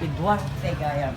Eduarte Gayam.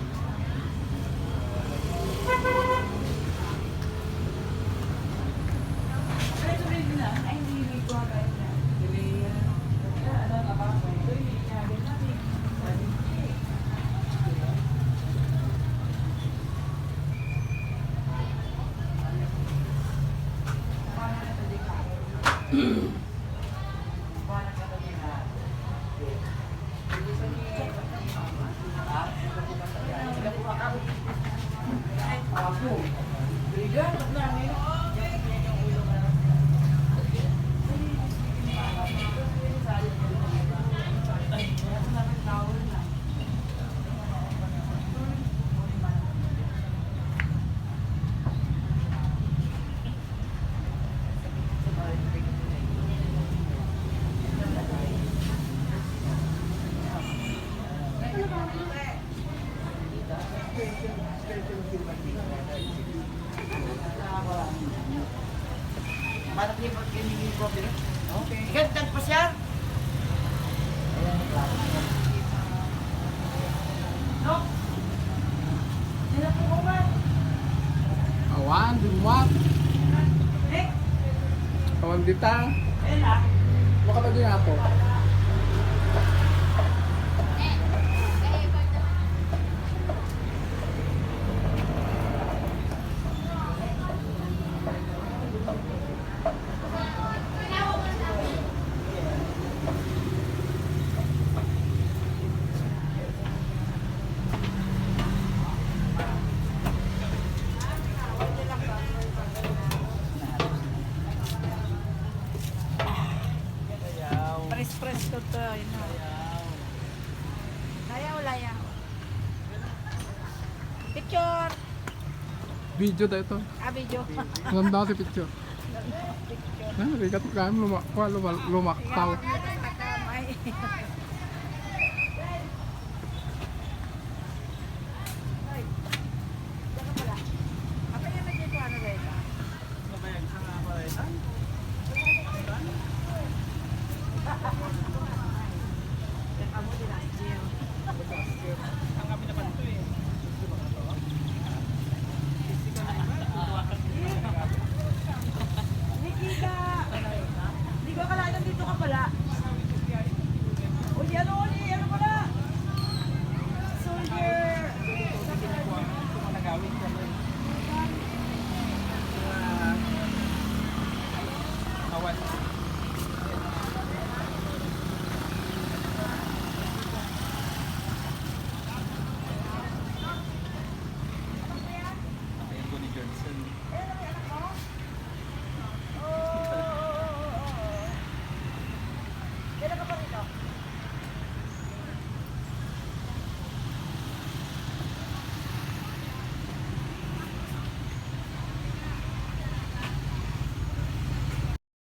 Parang di ba kinigil ko pero? Okay. Ikan pa siya? No? Sila po ko ba? Awan, dumwap. Awan dita. Ela. Baka lagi nga po. Press ko to. Kaya wala yan. Picture. Video daw ito. Video. Ganda si picture. Picture. Rigat kami lumaktaw. Nakamay. Apa yan nagkiko ano ba ito? Hindi ko akala dito ka pala. O yan o.